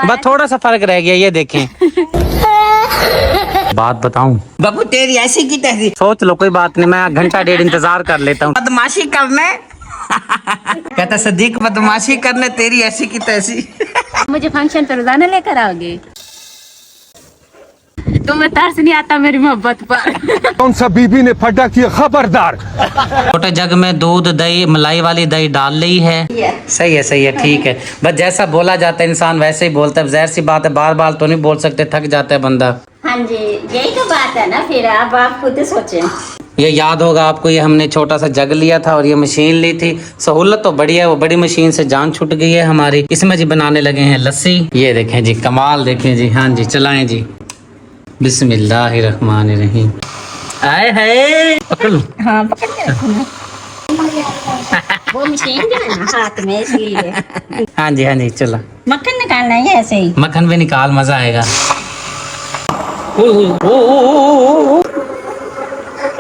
बस थोड़ा सा फर्क रह गया, ये देखें। बात बताऊं बाबू, तेरी ऐसी की तैसी। सोच लो, कोई बात नहीं, मैं घंटा डेढ़ इंतजार कर लेता हूँ। बदमाशी करने कहता सदीक, बदमाशी करने, तेरी ऐसी की तैसी। मुझे फंक्शन पर रोजाना लेकर आओगे? तुम्हें तरस नहीं आता मेरी मोहब्बत पर? कौन सा बीबी ने फटा किया, खबरदार। छोटे जग में दूध दही मलाई वाली दही डाल ली है। सही है, सही है, ठीक है। बस जैसा बोला जाता है इंसान वैसे ही बोलता है। जाहिर सी बात है, बार बार तो नहीं बोल सकते, थक जाता है बंदा। हाँ जी, यही तो बात है ना। फिर अब आप खुद सोचें। ये याद होगा आपको, ये हमने छोटा सा जग लिया था और ये मशीन ली थी। सहूलत तो बड़ी है, वो बड़ी मशीन से जान छूट गई है हमारी। इसमें जी बनाने लगे हैं लस्सी। ये देखें जी, कमाल देखें जी। हाँ जी, चलाएं जी। बिस्मिल्लाहिर्रहमानिर्रहीम। आए है, पकड़ लो। हाँ, पकड़ के रखो ना। वो मशीन जो है ना हाथ में, इसलिए। हाँ जी, हाँ जी, चला। मक्खन निकालना है ऐसे ही। मक्खन भी निकाल, मजा आएगा।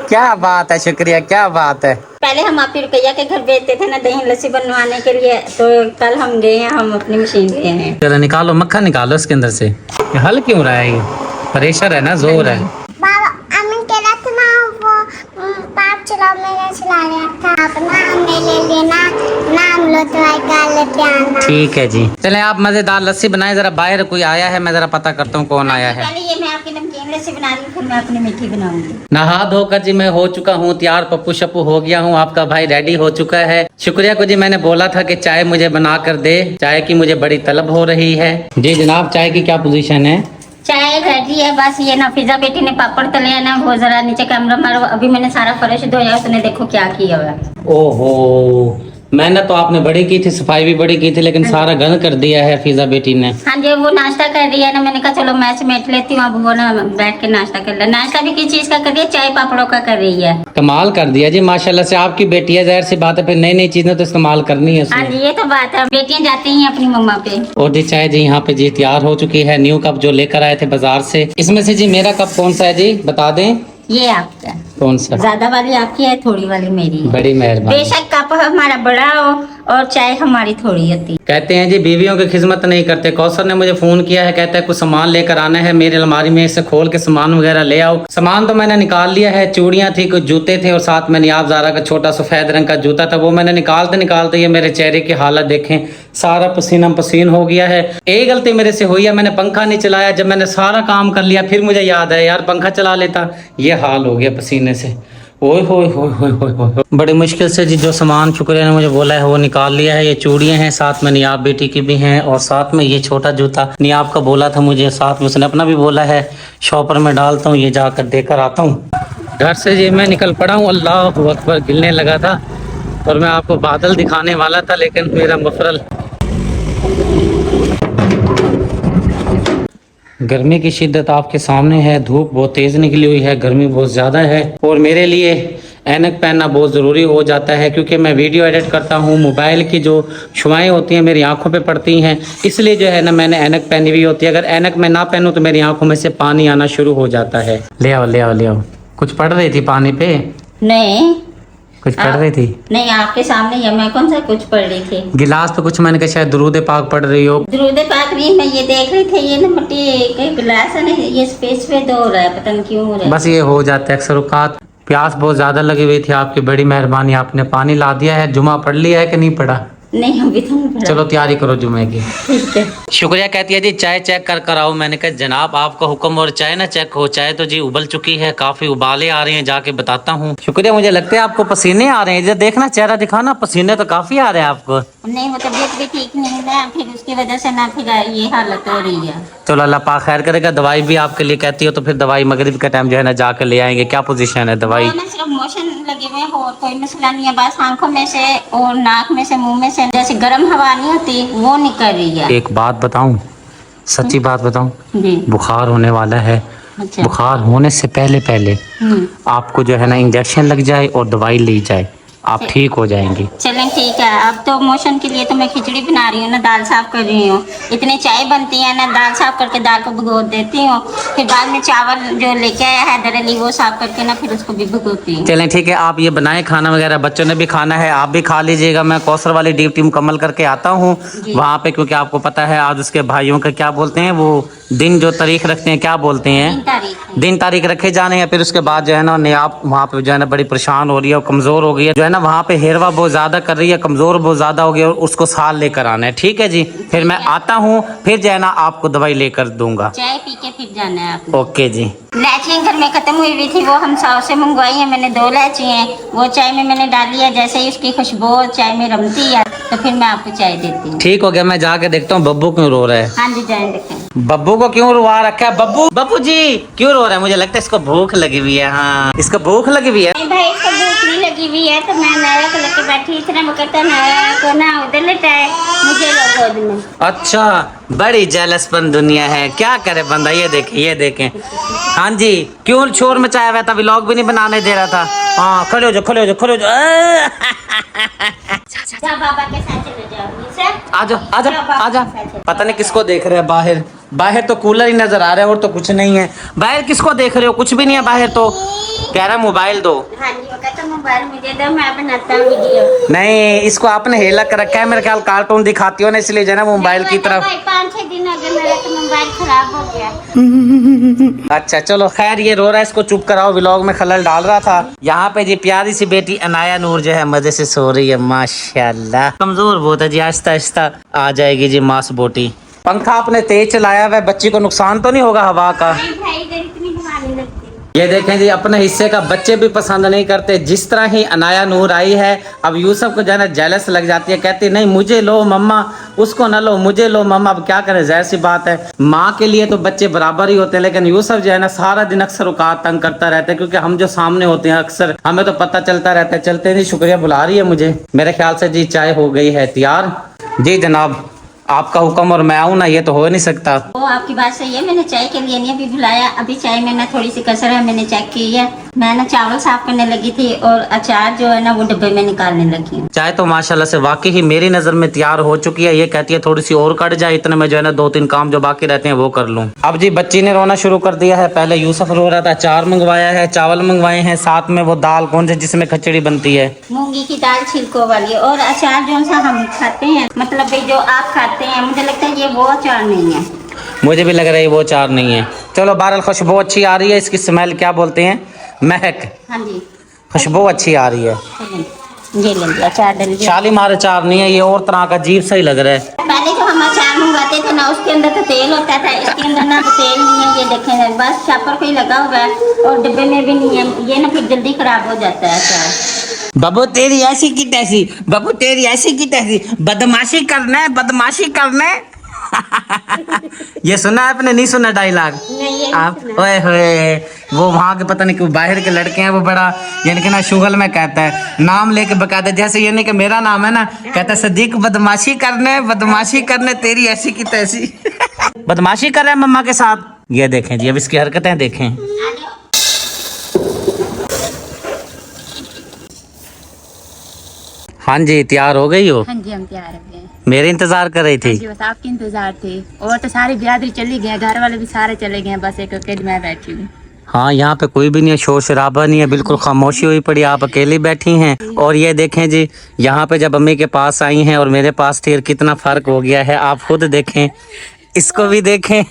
क्या बात है, शुक्रिया, क्या बात है। पहले हम आपकी रुकैया के घर भेजते थे ना दही लस्सी बनवाने के लिए, तो कल हम गए हैं, हम अपनी मशीन ले हैं। चलो निकालो, मक्खन निकालो इसके अंदर से। ये हल क्यों रहा है? ये प्रेशर है ना, जोर है। बाबा अम्मी कह रहा था ना, वो पाप चलाओ, मैंने चला रहा था। अपना हमें ले लेना, नाम लो तो गाल लेते आना। ठीक है जी, चलें आप मजेदार लस्सी बनाए। जरा बाहर कोई आया है, मैं जरा पता करता हूँ कौन आया है। पहले ये मैं आपकी नमकीन लस्सी बना रही हूँ, फिर मैं अपनी मीठी बनाऊंगी। नहा धोकर जी मैं हो चुका हूँ तैयार, पप्पू शप्पू हो गया हूँ, आपका भाई रेडी हो चुका है। शुक्रिया को जी, मैंने बोला था कि चाय मुझे बना कर दे, चाय की मुझे बड़ी तलब हो रही है। जी जनाब, चाय की क्या पोजीशन है? चाय रेडी है, बस ये ना फिजा बेटी ने पापड़ तले है ना, वो जरा नीचे कैमरा मारो। अभी मैंने सारा फर्श धोया, उसने देखो क्या किया हुआ है। ओहो, मेहनत तो आपने बड़ी की थी, सफाई भी बड़ी की थी, लेकिन सारा गंद कर दिया है फिजा बेटी ने। हाँ जी, वो नाश्ता कर रही है ना, मैंने कहा चलो मैं समेट लेती हूँ। अब वो ना बैठ के नाश्ता कर ले। नाश्ता भी किस चीज का कर रही है? चाय पापड़ों का कर रही है। कमाल कर दिया जी, माशाल्लाह से। आपकी बेटी है, जाहिर सी बात है, फिर नई नई चीजें तो इस्तेमाल करनी है हाँ उसमें। जी, ये तो बात है, बेटियां जाती हैं अपनी मम्मा पे। और जी चाय जी यहाँ पे जी तैयार हो चुकी है। न्यू कप जो लेकर आए थे बाजार से। इसमें से जी मेरा कप कौन सा है जी, बता दें? ये आपका। कौन सा? ज्यादा वाली आपकी है, थोड़ी वाली मेरी है। बड़ी मेहरबानी। बेशक कप हमारा बड़ा हो और चाय हमारी थोड़ी होती। कहते हैं जी बीवियों की खिदमत नहीं करते। कौसर ने मुझे फोन किया है, कहता है कुछ सामान लेकर आना है, मेरी अलमारी में से खोल के सामान वगैरह ले आओ। सामान तो मैंने निकाल लिया है, चूड़ियां थी, कुछ जूते थे और साथ में नियाब ज़ारा का छोटा सफेद रंग का जूता था। वो मैंने निकालते निकालते ये मेरे चेहरे की हालत देखें, सारा पसीना पसीन हो गया है। एक गलती मेरे से हुई है, मैंने पंखा नहीं चलाया। जब मैंने सारा काम कर लिया फिर मुझे याद है यार पंखा चला लेता। ये हाल हो गया पसीने से। ओए होए होए होए होए होए। बड़ी मुश्किल से जी जो सामान शुक्रिया ने मुझे बोला है वो निकाल लिया है। ये चूड़ियां हैं, साथ में नियाब बेटी की भी हैं और साथ में ये छोटा जूता नियाब का बोला था मुझे, साथ में उसने अपना भी बोला है। शॉपर में डालता हूँ, ये जाकर देकर आता हूँ। घर से जी मैं निकल पड़ा हूँ, अल्लाह अकबर, गिरने लगा था और मैं आपको बादल दिखाने वाला था, लेकिन मेरा मफरल। गर्मी की शिद्दत आपके सामने है, धूप बहुत तेज़ निकली हुई है, गर्मी बहुत ज़्यादा है और मेरे लिए ऐनक पहनना बहुत ज़रूरी हो जाता है, क्योंकि मैं वीडियो एडिट करता हूँ। मोबाइल की जो शुआएं होती हैं मेरी आंखों पे पड़ती हैं, इसलिए जो है ना मैंने ऐनक पहनी हुई होती है। अगर ऐनक मैं ना पहनूँ तो मेरी आंखों में से पानी आना शुरू हो जाता है। ले आओ ले आओ ले आओ। कुछ पढ़ रही थी पानी पे? नहीं, कुछ पढ़ रही थी? नहीं, आपके सामने ही है, मैं कौन सा कुछ पढ़ रही थी? गिलास पे कुछ, मैंने कहा शायद दुरूद पाक पढ़ रही हो। दुरूद पाक नहीं, मैं ये देख रही थी, ये ना मिट्टी के गिलास है ना, ये स्पेस पे दो हो रहा है, पता नहीं क्यों हो रहा है। बस ये हो जाता है अक्सर औकात। प्यास बहुत ज़्यादा लगी हुई थी, आपकी बड़ी मेहरबानी, आपने पानी ला दिया है। जुमा पढ़ लिया है कि नहीं पढ़ा? नहीं, अभी तो नहीं पढ़ा। चलो तैयारी करो जुमे की। ठीक है। शुक्रिया कहती है जी चाय चेक कर कर आओ। मैंने कहा जनाब आपका हुक्म, और चाय ना चेक हो। चाय तो जी उबल चुकी है, काफी उबाले आ रहे हैं, जाके बताता हूँ। शुक्रिया, मुझे लगता है आपको पसीने आ रहे हैं। इधर देखना, चेहरा दिखाना, पसीने तो काफी आ रहे हैं आपको। नहीं, वो तबीयत भी ठीक नहीं है, फिर उसकी वजह से ना फिर ये हालत हो रही है। चलो अल्लाह पाक खैर करेगा। दवाई भी आपके लिए कहती हो तो फिर दवाई मगरिब का टाइम जो है ना जाकर ले आएंगे। क्या पोजीशन है दवाई? सिर्फ मोशन लगे हुए हैं और कोई मसला नहीं है, बस आंखों में से और नाक में से मुंह में से जैसे गर्म हवा नहीं होती वो निकल रही है। एक बात बताऊं, सच्ची बात बताऊं, जी। बुखार होने वाला है। अच्छा। बुखार होने से पहले आपको जो है ना इंजेक्शन लग जाए और दवाई ली जाए, आप ठीक हो जाएंगी। चलें ठीक है। अब तो मोशन के लिए तो मैं खिचड़ी बना रही हूँ ना, दाल साफ कर रही हूँ। इतने चाय बनती है ना, दाल साफ करके दाल को भिगो देती हूँ, फिर बाद में चावल जो लेके आया है दरअली वो साफ करके ना फिर उसको भी भिगोती हूँ। चलें ठीक है, आप ये बनाए खाना वगैरह, बच्चों ने भी खाना है, आप भी खा लीजिएगा। मैं कौसर वाली ड्यूटी मुकम्मल करके आता हूँ वहाँ पे, क्योंकि आपको पता है आज उसके भाइयों का क्या बोलते हैं, वो दिन जो तारीख रखते हैं क्या बोलते हैं, दिन तारीख रखे जाने हैं। फिर उसके बाद जो है ना नियाब वहाँ पे जो है ना बड़ी परेशान हो रही है और कमज़ोर हो गई है, जो है ना वहाँ पे हेरवा बहुत ज़्यादा कर रही है, कमज़ोर बहुत ज़्यादा हो गई है और उसको साल लेकर आना है। ठीक है जी, फिर मैं आता हूँ, फिर जो है ना आपको दवाई लेकर दूंगा। चाय पी के फिर जाना है आपको। ओके जी। इलायचियाँ घर में ख़त्म हुई हुई थी, वो हम 100 से मंगवाई है मैंने। 2 इलायची हैं, वो चाय में मैंने डाली है। जैसे ही उसकी खुशबू चाय में रमती है तो फिर मैं आपको चाय देती हूँ। ठीक हो गया, मैं जाके देखता हूँ बब्बू क्यों रो रहा है। हाँ जी जाए देखें। बब्बू को क्यों रुआ रखा है? बब्बू, बब्बू जी क्यों रो रहा है? मुझे लगता है इसको भूख लगी हुई है। हाँ, इसको भूख लगी हुई है। नहीं भाई, इसको भूख नहीं लगी हुई है तो मैं नाया को लेके बैठी, इतना वो कहता नाया को ना उधर लेटाए, मुझे लो गोद में। अच्छा, बड़ी जेलसपन दुनिया है, क्या करे बंदा। ये देखें, ये देखें। हाँ जी, क्यों शोर मचाया हुआ था? व्लॉग भी नहीं बनाने दे रहा था। हाँ, खड़े हो जाओ, खड़े हो जाओ, खड़े हो जाओ। जा बाबा के साथ चले जाओ। आ जाओ, आ जाओ, आ जाओ। पता नहीं किसको देख रहे हैं बाहर। बाहर तो कूलर ही नजर आ रहा है और तो कुछ नहीं है। बाहर किसको देख रहे हो? कुछ भी नहीं है बाहर तो। कह रहा मोबाइल दो। हाँ जी, वो कहता मोबाइल मुझे दो, मैं बनाता हूँ वीडियो। नहीं, इसको आपने हेला कर रखा है मेरे ख्याल, कार्टून दिखाती हो ना, इसलिए जो है ना मोबाइल की तरफ। 5-6 दिन हो गए मेरा तो मोबाइल खराब हो गया। अच्छा चलो खैर, ये रो रहा है, इसको चुप कराओ, व्लॉग में खलल डाल रहा था। यहाँ पे जी प्यारी सी बेटी अनाया नूर जो है मजे से सो रही है, माशाल्लाह। कमजोर बहुत है जी, आहिस्ता आहिस्ता आ जाएगी जी मांस बोटी। पंखा आपने तेज चलाया हुआ है, बच्ची को नुकसान तो नहीं होगा हवा का? नहीं भाई, इधर इतनी हवा नहीं लगती। ये देखें जी, अपने हिस्से का बच्चे भी पसंद नहीं करते। जिस तरह ही अनाया नूर आई है, अब यूसुफ को जो है ना जेलस लग जाती है, कहती नहीं मुझे लो मम्मा, उसको ना लो, मुझे लो मम्मा। अब क्या करें, जाहिर सी बात है, माँ के लिए तो बच्चे बराबर ही होते हैं, लेकिन यूसुफ जो है ना सारा दिन अक्सर औकात तंग करता रहता है, क्योंकि हम जो सामने होते हैं अक्सर हमें तो पता चलता रहता है। चलते नहीं, शुक्रिया, बुला रही है मुझे। मेरे ख्याल से जी चाय हो गई है तैयार। जी जनाब, आपका हुक्म और मैं आऊँ ना, ये तो हो नहीं सकता। वो आपकी बात सही है, मैंने चाय के लिए नहीं अभी बुलाया। अभी चाय में ना थोड़ी सी कसर है, मैंने चेक की है। मैं ना चावल साफ करने लगी थी और अचार जो है ना वो डब्बे में निकालने लगी हूँ। चाय तो माशाल्लाह से वाकई ही मेरी नजर में तैयार हो चुकी है। ये कहती है थोड़ी सी और कट जाए, इतने में जो है ना 2-3 काम जो बाकी रहते हैं वो कर लूँ। अब जी बच्ची ने रोना शुरू कर दिया है। पहले यूसुफ रो रहा था, अचार मंगवाया है, चावल मंगवाए हैं, साथ में वो दाल कौन सी जिसमें खिचड़ी बनती है, मूंगी की दाल छिलकों वाली। और अचार जो सा हम खाते हैं, मतलब भाई जो आप खाते हैं, मुझे लगता है ये वो अचार नहीं है। मुझे भी लग रहा है वो अचार नहीं है। चलो बहरहाल खुशबू अच्छी आ रही है, इसकी स्मेल क्या बोलते हैं, महक। हाँ जी, खुशबू अच्छी आ रही है। ये ले लिया अचार, डल गया। शालीमार अचार नहीं है ये, और तरह का अजीब सा ही लग रहा है। पहले जो हम अचार मंगवाते थे ना, उसके अंदर तो तेल होता था, इसके अंदर ना तो तेल नहीं है। ये देखें, बस छापर पे ही लगा हुआ है और डिब्बे में भी नहीं है। ये ना फिर जल्दी खराब हो जाता है अचार। बाबू तेरी ऐसी की तैसी, बाबू तेरी ऐसी की तैसी, बदमाशी करना है, बदमाशी करना है। ये सुना है आपने? नहीं सुना डायलॉग नहीं, ये आप? ओए होए, वो वहाँ के पता नहीं क्यों बाहर के लड़के हैं, वो बड़ा यानी कि ना शुगल में कहता है, नाम लेके बकायदा, जैसे ये नहीं कि मेरा नाम है ना, कहता है सदीक बदमाशी करने, बदमाशी करने, तेरी ऐसी की तैसी। बदमाशी कर रहा है मम्मा के साथ। ये देखें जी, अब इसकी हरकतें देखें। हाँ जी, तैयार हो गई हो? हाँ जी, हम तैयार हो गए। मेरे इंतजार कर रही थी? हाँ जी, बस आपकी इंतजार थी। और तो सारी बिरादरी चली गई, घर वाले भी सारे चले गए, बस एक अकेली मैं बैठी हूँ। हाँ, यहाँ पे कोई भी नहीं है, शोर शराबा नहीं है, बिल्कुल खामोशी हुई पड़ी, आप अकेली बैठी हैं। और ये देखें जी, यहाँ पे जब अम्मी के पास आई हैं और मेरे पास थी, कितना फर्क हो गया है, आप खुद देखें, इसको भी देखें।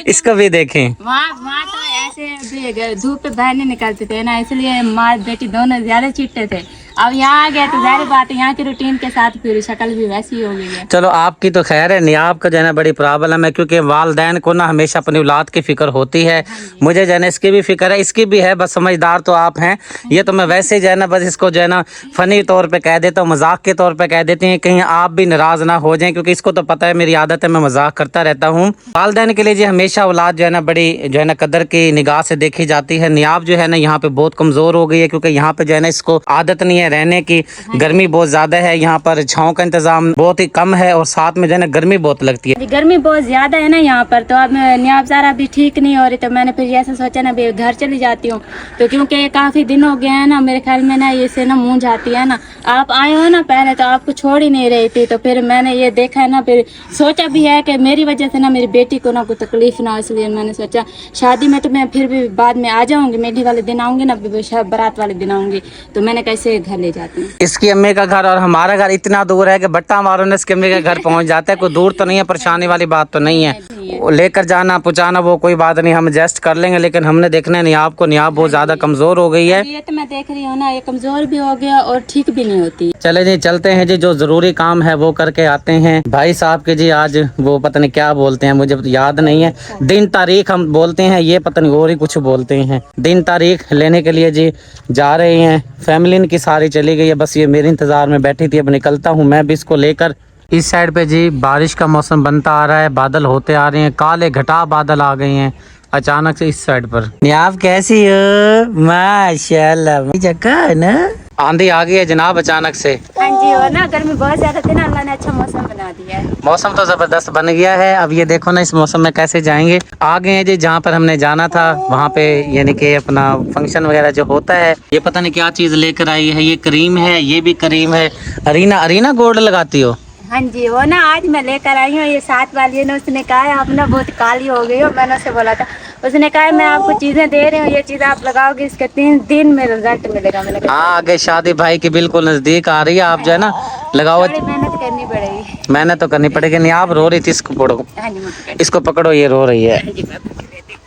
इसको भी देखें। वहाँ तो ऐसे धूप पे बाहर नहीं निकलते थे ना, इसलिए माँ बेटी दोनों ज्यादा चिट्टे थे। अब यहाँ आ गया तो जाहिर बात है, यहाँ की रूटीन के साथ फिर शक्ल भी वैसी हो गई है। चलो आपकी तो खैर है, नियाब का जो है ना बड़ी प्रॉब्लम है, क्योंकि वालदैन को ना हमेशा अपनी औलाद की फिक्र होती है। मुझे जो है ना इसकी भी फिक्र है, इसकी भी है, बस समझदार तो आप हैं। ये तो मैं वैसे जो है ना बस इसको जो है ना फनी तौर पे कह देता हूँ, मजाक के तौर पे कह देते हैं, कहीं आप भी नाराज ना हो जाएं, क्योंकि इसको तो पता है मेरी आदत है, मैं मजाक करता रहता हूँ। वालदैन के लिए जी हमेशा औलाद जो है ना बड़ी जो है ना कदर की निगाह से देखी जाती है। नियाब जो है ना यहाँ पे बहुत कमजोर हो गई है, क्योंकि यहाँ पे जो है ना इसको आदत नहीं है है रहने की। गर्मी बहुत ज्यादा है, यहाँ पर छांव का इंतजाम बहुत ही कम है और साथ में जो है ना गर्मी बहुत लगती है। गर्मी बहुत ज्यादा है ना यहाँ पर, तो अब नियाब ज़ारा भी ठीक नहीं हो रही, तो मैंने फिर ऐसा सोचा ना भी घर चली जाती हूँ। तो क्योंकि काफी दिन हो गए हैं ना, मेरे ख्याल में ना ये से ना मुँह जाती है ना। आप आए हो ना पहले, तो आपको छोड़ ही नहीं रही थी, तो फिर मैंने ये देखा है ना, फिर सोचा भी है कि मेरी वजह से ना मेरी बेटी को ना कोई तकलीफ ना हो, इसलिए मैंने सोचा शादी में तो मैं फिर भी बाद में आ जाऊंगी, मेहंदी वाले दिन आऊंगी ना, बारात वाले दिन आऊंगी, तो मैंने कैसे घर ले जाती हूँ। इसकी अम्मी का घर और हमारा घर इतना दूर है कि बट्टा मारो ने इसकी अम्मी के घर पहुंच जाता है। कोई दूर तो नहीं है, परेशानी वाली बात तो नहीं है। लेकर जाना पहुंचाना वो कोई बात नहीं, हम एडजस्ट कर लेंगे। लेकिन हमने देखना है नियाब को, नियाब बहुत ज्यादा कमजोर हो गई है। ये तो मैं देख रही हूँ ना, ये कमजोर भी हो गया और ठीक भी नहीं होती। चले जी चलते हैं जी, जो जरूरी काम है वो करके आते हैं। भाई साहब के जी आज वो पता नहीं क्या बोलते हैं, मुझे याद नहीं है। दिन तारीख हम बोलते हैं, ये पता नहीं और ही कुछ बोलते हैं। दिन तारीख लेने के लिए जी जा रहे हैं। फैमिली इनकी सारी चली गई है, बस ये मेरे इंतजार में बैठी थी। अब निकलता हूँ मैं भी इसको लेकर। इस साइड पे जी बारिश का मौसम बनता आ रहा है, बादल होते आ रहे हैं, काले घटा बादल आ गए हैं अचानक से इस साइड पर। नियाब कैसी हो? माशाल्लाह जगह है ना। आंधी आ गई है जनाब अचानक से। हाँ जी, हो ना गर्मी बहुत ज्यादा थी ना, अल्लाह ने अच्छा मौसम बना दिया है। मौसम तो जबरदस्त बन गया है। अब ये देखो ना, इस मौसम में कैसे जाएंगे। आ गए हैं जी जहाँ पर हमने जाना था, वहाँ पे यानी कि अपना फंक्शन वगैरह जो होता है। ये पता नहीं क्या चीज लेकर आई है, ये क्रीम है, ये भी क्रीम है। अरीना गोल्ड लगाती हो? हाँ जी, वो ना आज मैं लेकर आई हूँ, ये साथ वाली है ना, उसने कहा है आप ना बहुत काली हो गई हो। मैंने उसे बोला था, उसने कहा मैं आपको चीजें दे रही हूँ, ये चीज आप लगाओगे, इसके 3 दिन में रिजल्ट मिलेगा। मैंने कहा हाँ, आगे शादी भाई की बिल्कुल नजदीक आ रही है, आप जो है ना लगाओ। थोड़ी मेहनत करनी पड़ेगी। मेहनत तो करनी पड़ेगी। नहीं आप रो रही थी, इसको पकड़ो, हाँ जी, मैं इसको पकड़ो, ये रो रही है। हाँ जी, मैं पकड़ लेती हूँ।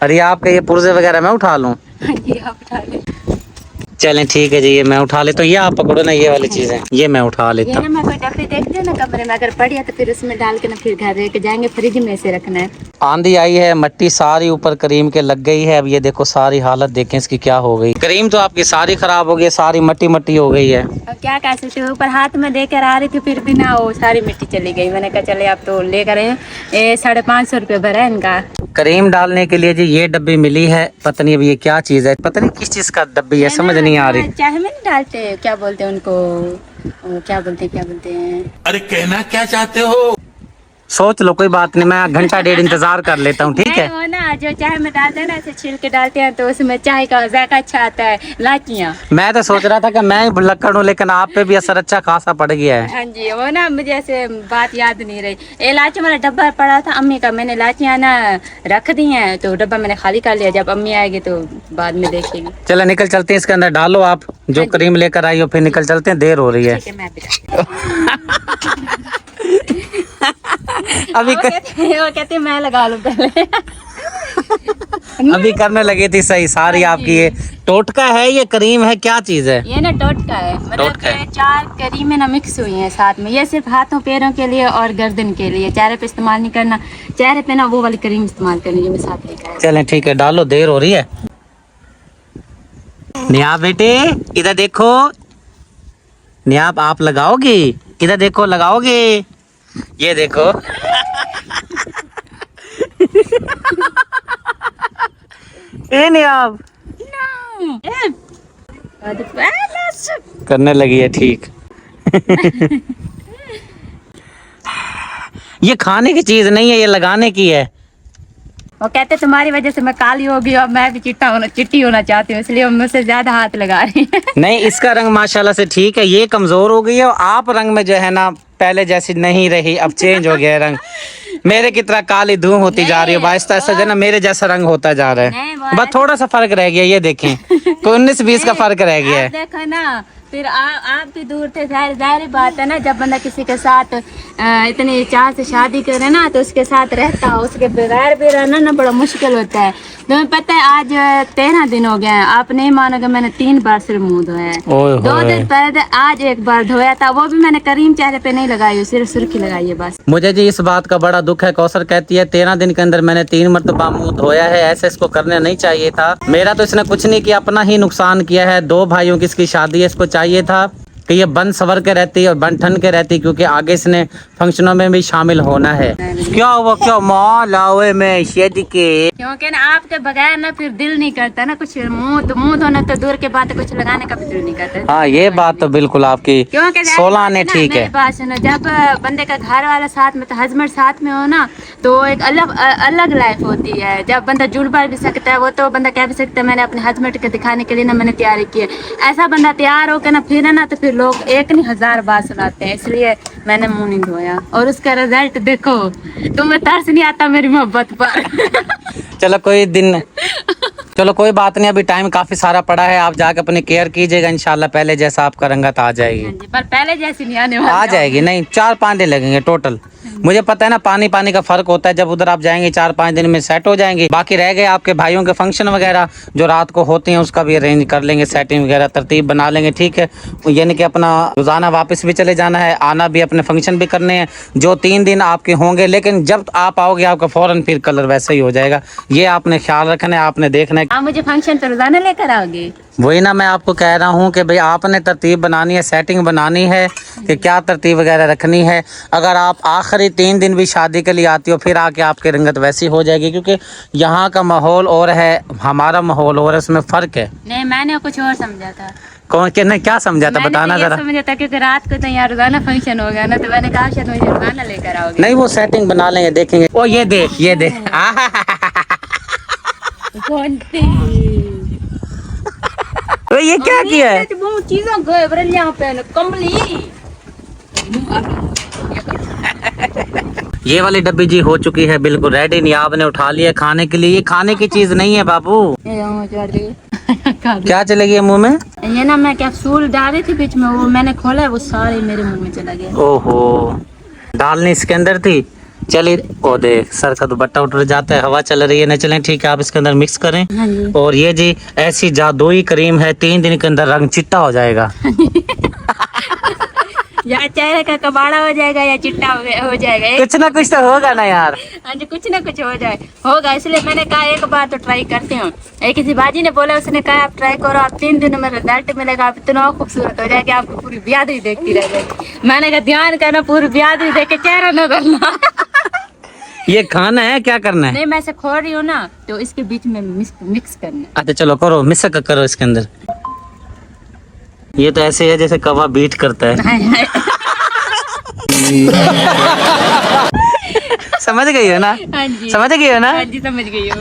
अरे आपके ये पुर्जे वगैरह मैं उठा लूँ? हाँ जी, आप उठा लें। चलें ठीक है जी, ये मैं उठा लेता हूँ। ये आप पकड़ो ना, ये वाली चीजें ये मैं उठा ये लेता ना मैं कोई डब्बी देखती हूँ ना कमरे में, अगर पड़ी है तो फिर उसमें डाल के ना फिर घर लेके जाएंगे, फ्रिज में से रखना है। आंधी आई है, मिट्टी सारी ऊपर करीम के लग गई है। अब ये देखो सारी हालत देखें इसकी क्या हो गई। करीम तो आपकी सारी खराब हो गई, सारी मट्टी हो गई है। अब क्या कह सकते हो, ऊपर हाथ में देकर आ रही थी, फिर भी ना वो सारी मिट्टी चली गई। मैंने कहा चले आप तो लेकर आए, 550 रुपये भरा है इनका। करीम डालने के लिए जी ये डब्बी मिली है, पता नहीं अब ये क्या चीज है, पता नहीं किस चीज का डब्बी है, समझ नहीं आ रही। चाय में नहीं डालते, क्या बोलते हैं उनको, क्या बोलते हैं। अरे कहना क्या चाहते हो? सोच लो, कोई बात नहीं, मैं घंटा डेढ़ इंतजार कर लेता हूँ, ठीक है। वो ना जो चाय में डालते हैं ना, ऐसे छिल के डालते हैं, तो उसमें चाय का जायका अच्छा आता है, लाचियाँ। मैं तो सोच रहा था कि मैं भुलक्कड़ हूँ, लेकिन आप पे भी असर अच्छा खासा पड़ गया है। हाँ जी, वो ना मुझे ऐसे बात याद नहीं रही। इलायची वाला डब्बा पड़ा था अम्मी का, मैंने इलायचियाँ ना रख दी हैं, तो डब्बा मैंने खाली कर लिया। जब अम्मी आएगी तो बाद में देखेगी। चलो निकल चलते हैं, इसके अंदर डालो आप जो करीम लेकर आई हो, फिर निकल चलते हैं, देर हो रही है। ठीक है, मैं भी अभी वो कहती मैं लगा लूं पहले। अभी करने लगी थी सही सारी आपकी। ये टोटका है, ये करीम है, क्या चीज है? ये ना टोटका है, मतलब टोटका है। कि 4 करीमें ना मिक्स हुई हैं साथ में। ये सिर्फ हाथों पैरों के लिए और गर्दन के लिए, चेहरे पे इस्तेमाल नहीं करना। चेहरे पे ना वो वाली करीम इस्तेमाल करनी, जो मैं साथ लेकर आई। चलें ठीक है, डालो, देर हो रही है। नियाब बेटे इधर देखो, नियाब आप लगाओगी? इधर देखो, लगाओगे? ये देखो। ए नियाब करने लगी है, ठीक। ये खाने की चीज नहीं है, ये लगाने की है। वो कहते तुम्हारी वजह से मैं काली हो गई और मैं भी चिट्टी होना चाहती हूँ, इसलिए मुझसे ज्यादा हाथ लगा रही है। नहीं, इसका रंग माशाल्लाह से ठीक है, ये कमजोर हो गई है और आप रंग में जो है ना पहले जैसी नहीं रही, अब चेंज हो गया है रंग। मेरे की तरह काली धूम होती जा रही है, आहिस्ता आहिस्ता जो है ना मेरे जैसा रंग होता जा रहा है। बस थोड़ा सा फर्क रह गया, ये देखें, कोई 19-20 का फर्क रह गया है। देखो ना, फिर आप भी दूर थे, जाहिर बात है ना, जब बंदा किसी के साथ इतनी चाह से शादी करे ना, तो उसके साथ रहता हो, उसके बगैर भी रहना ना बड़ा मुश्किल होता है। तुम्हें पता है आज 13 दिन हो गए हैं, आप नहीं मानोगे, मैंने 3 बार सिर्फ मुंह धोया है। 2 दिन पहले आज 1 बार धोया था, वो भी मैंने करीम चेहरे पे नहीं लगाई, सिर्फ सुर्खी लगाई है बस। मुझे जी इस बात का बड़ा दुख है। कौसर कहती है 13 दिन के अंदर मैंने 3 मरतबा मुंह धोया है, ऐसे इसको करने नहीं चाहिए था। मेरा तो इसने कुछ नहीं किया, अपना ही नुकसान किया है। 2 भाइयों की इसकी शादी है, इसको चाहिए था कि ये बन सवर के रहती है और बन ठन के रहती है, क्योंकि आगे इसने फंक्शनों में भी शामिल होना है। क्या हुआ, क्या माल आवे में शेद के, क्योंकि ना आपके बगैर ना फिर दिल नहीं करता ना कुछ, मुंह धोना तो दूर के बात, कुछ लगाने का भी दिल नहीं करता। हाँ ये बात तो बिल्कुल आपकी क्योंकि 16 ने ठीक है। बात सुनो, जब बंदे का घर वाला साथ में, तो हस्बैंड साथ में हो ना, तो एक अलग लाइफ होती है। जब बंदा जुड़ बार भी सकता है, वो तो बंदा कह भी सकता है मैंने अपने हस्बैंड के दिखाने के लिए ना मैंने तैयारी की है। ऐसा बंदा तैयार होकर ना फिर है ना, तो फिर लोग एक नहीं 1000 बात सुनाते हैं। इसलिए मैंने मुंह नहीं धोया और उसका रिजल्ट देखो, तुम्हें तरस नहीं आता मेरी मोहब्बत पर। चलो कोई दिन, चलो कोई बात नहीं, अभी टाइम काफी सारा पड़ा है। आप जाके अपनी केयर कीजिएगा, इंशाल्लाह पहले जैसा आपका रंगत आ जाएगी। पर पहले जैसी नहीं आने वाली, आ जाएगी। नहीं 4-5 दिन लगेंगे टोटल। मुझे पता है ना, पानी का फर्क होता है। जब उधर आप जाएंगे 4-5 दिन में सेट हो जाएंगे। बाकी रह गए आपके भाइयों के फंक्शन वगैरह जो रात को होते हैं, उसका भी अरेंज कर लेंगे, सेटिंग वगैरह तरतीब बना लेंगे, ठीक है। यानी कि अपना रोजाना वापस भी चले जाना है, आना भी, अपने फंक्शन भी करने हैं जो 3 दिन आपके होंगे। लेकिन जब आप आओगे आपका फौरन फिर कलर वैसा ही हो जाएगा। ये आपने ख्याल रखना है, आपने देखना है। आप मुझे फंक्शन पे रोजाना लेकर आओगे? वही ना मैं आपको कह रहा हूँ कि भाई आपने तरतीब बनानी है, सेटिंग बनानी है कि क्या तरतीब वगैरह रखनी है। अगर आप आखिरी 3 दिन भी शादी के लिए आती हो, फिर आके आपकी रंगत वैसी हो जाएगी, क्योंकि यहाँ का माहौल और है, हमारा माहौल और है, उसमें फ़र्क है। नहीं, मैंने कुछ और समझा था। कौन के ने क्या समझा था, बताना जरा। समझा था क्योंकि रात को तो यहाँ रोजाना फंक्शन हो गया ना, तो मैंने कहा शायद मुझे रोजाना लेकर आओगे। नहीं वो सेटिंग बना लेंगे, देखेंगे। ओ ये देख, ये देख। तो ये क्या किया है? बहुत चीज़ों को यहाँ पे कमली। ये वाली डब्बी जी हो चुकी है बिल्कुल रेडी। नियाब ने उठा लिया खाने के लिए। ये खाने की चीज नहीं है बाबू। क्या चलेगी मुंह में? ये ना मैं कैप्सूल डाल रही थी बीच में, वो मैंने खोला, वो सारे मेरे मुंह में चला गया। ओहो, डालनी इसके अंदर थी। चलिए, ओ देख सर का दुपट्टा उठ जाता है, हवा चल रही है। न चलें, ठीक है, आप इसके अंदर मिक्स करें। हाँ जी। और ये जी ऐसी जादुई क्रीम है, 3 दिन के अंदर रंग चिट्टा हो जाएगा। या चेहरे का कबाड़ा हो जाएगा या चिट्टा हो जाएगा। कुछ ना कुछ तो होगा ना यार। हाँ जी, कुछ ना कुछ होगा। इसलिए मैंने कहा एक बार तो ट्राई करते हूँ। एक किसी बाजी ने बोला, उसने कहा आप ट्राई करो, आप 3 दिनों में रिजल्ट मिलेगा, आप इतना खूबसूरत हो जाएगी, आपको पूरी ब्यादरी देखती रह जाएगी। मैंने कहा ध्यान करना, पूरी ब्यादरी देख के चेहरा न करना। ये खाना है, क्या करना है? नहीं, मैं ऐसे खोल रही हूँ ना, तो इसके बीच में मिक्स करना। अच्छा चलो करो, मिक्स करो इसके अंदर। ये तो ऐसे है जैसे कवा बीट करता है। समझ गई हो ना? हाँ जी, समझ गई हो ना? हाँ जी, समझ गई हो।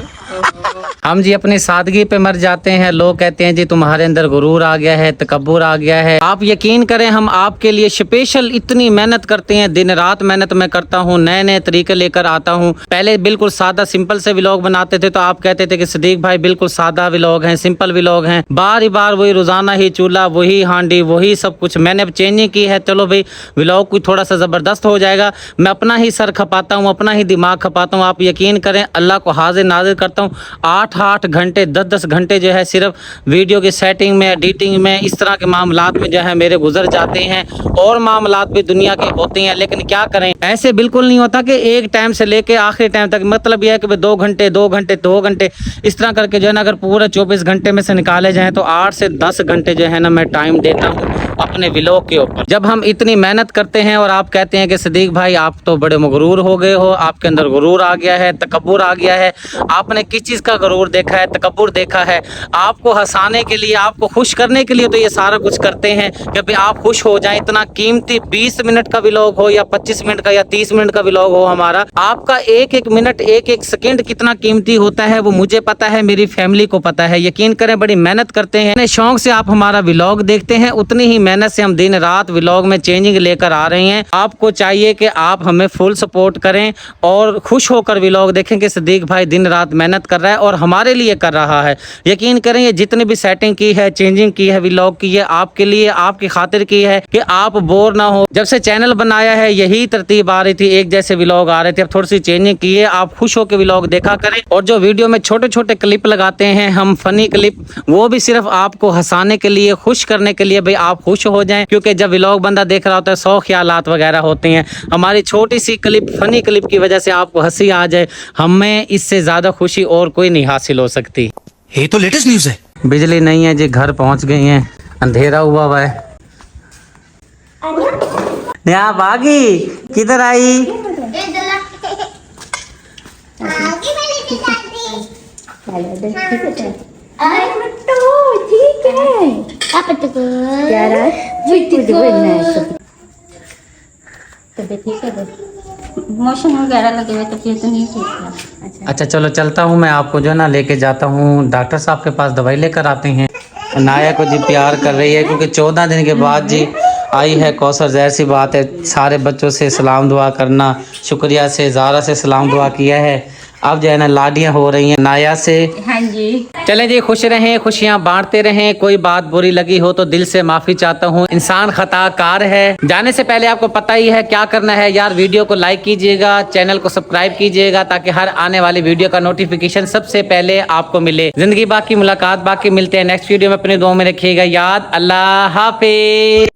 हम जी अपनी सादगी पे मर जाते हैं। लोग कहते हैं जी तुम्हारे अंदर गुरूर आ गया है, तकब्बुर आ गया है। आप यकीन करें, हम आपके लिए स्पेशल इतनी मेहनत करते हैं, दिन रात मेहनत मैं करता हूँ, नए नए तरीके लेकर आता हूँ। पहले बिल्कुल सादा सिंपल से व्लॉग बनाते थे, तो आप कहते थे कि सदीक भाई बिल्कुल सादा व्लॉग हैं, सिंपल व्लॉग हैं, बार बार वही रोजाना ही चूल्हा, वही हांडी, वही सब कुछ। मैंने अब चेंजिंग की है, चलो भाई व्लॉग कोई थोड़ा सा जबरदस्त हो जाएगा। मैं अपना ही सर खपाता हूँ, अपना ही दिमाग खपाता हूँ। आप यकीन करें, अल्लाह को हाजिर नाजिर करता हूँ, 8-8 घंटे 10-10 घंटे जो है सिर्फ वीडियो की सेटिंग में, एडिटिंग में, इस तरह के मामलात में जो है मेरे गुजर जाते हैं। और मामलात भी दुनिया के होते हैं, लेकिन क्या करें, ऐसे बिल्कुल नहीं होता कि एक टाइम से लेके आखिरी टाइम तक। मतलब यह है कि 2 घंटे इस तरह करके जो है ना, अगर पूरे 24 घंटे में से निकाले जाएँ तो 8 से 10 घंटे जो है ना मैं टाइम देता हूँ अपने व्लॉग के ऊपर। जब हम इतनी मेहनत करते हैं और आप कहते हैं कि सदीक भाई आप तो बड़े मगरूर हो गए हो, आपके अंदर गुरूर आ गया है, तकब्बुर आ गया है। आपने किस चीज़ का गुरूर देखा है, तकब्बुर देखा है? आपको हंसाने के लिए, आपको खुश करने के लिए तो ये सारा कुछ करते हैं कि भाई आप खुश हो जाएं। इतना कीमती 20 मिनट का व्लॉग हो या 25 मिनट का या 30 मिनट का व्लॉग हो हमारा, आपका एक एक मिनट, एक एक सेकंड कितना कीमती होता है वो मुझे पता है, मेरी फैमिली को पता है। यकीन करें, बड़ी मेहनत करते हैं। अपने शौक से आप हमारा व्लॉग देखते हैं, उतनी ही मेहनत से हम दिन रात व्लॉग में चेंजिंग लेकर आ रहे हैं। आपको चाहिए कि आप हमें फुल सपोर्ट करें और खुश होकर व्लॉग देखें कि सदीक भाई दिन रात मेहनत कर रहा है और हमारे लिए कर रहा है। यकीन करें, ये जितनी भी सेटिंग की है, चेंजिंग की है व्लॉग की, ये आपके लिए, आपकी खातिर की है कि आप बोर ना हो। जब से चैनल बनाया है यही तरतीब आ रही थी, एक जैसे व्लॉग आ रहे थे। अब थोड़ी सी चेंजिंग की है, आप खुश होकर व्लॉग देखा करें। और जो वीडियो में छोटे छोटे क्लिप लगाते हैं हम, फनी क्लिप, वो भी सिर्फ आपको हंसाने के लिए, खुश करने के लिए, भाई आप खुश हो जाएं। क्योंकि जब व्लॉग बंदा देख रहा होता है 100 ख्यालात वगैरह होते हैं। हमारी छोटी सी क्लिप, फनी क्लिप की वजह से आपको हंसी आ जाए, हमें इससे ज्यादा खुशी और कोई नहीं हासिल हो सकती। ये तो लेटेस्ट न्यूज़ है। बिजली नहीं है जी, घर पहुंच गई हैं, अंधेरा हुआ है। नेहा भागी किधर आई? आगे मैं लेके जाती। ठीक है आप तो क्या रहा तबीयत ठीक है? मोशन वगैरह लगे हुए तो फिर तो नहीं ठीक है। अच्छा चलो चलता हूँ, मैं आपको जो है ना लेके जाता हूँ डॉक्टर साहब के पास, दवाई लेकर आते हैं। नाया को जी प्यार कर रही है क्योंकि 14 दिन के बाद जी आई है कौसर। ज़ाहिर सी बात है, सारे बच्चों से सलाम दुआ करना, शुक्रिया से ज़ारा से सलाम दुआ किया है। अब जो है ना लाडियाँ हो रही हैं नाया से। हाँ जी। चलें जी, खुश रहें, खुशियाँ बांटते रहें। कोई बात बुरी लगी हो तो दिल से माफ़ी चाहता हूँ, इंसान खताकार है। जाने से पहले आपको पता ही है क्या करना है यार। वीडियो को लाइक कीजिएगा, चैनल को सब्सक्राइब कीजिएगा ताकि हर आने वाली वीडियो का नोटिफिकेशन सबसे पहले आपको मिले। जिंदगी बाकी, मुलाकात बाकी, मिलते हैं नेक्स्ट वीडियो में। अपने दुआ में रखिएगा याद। अल्लाह हाफिज।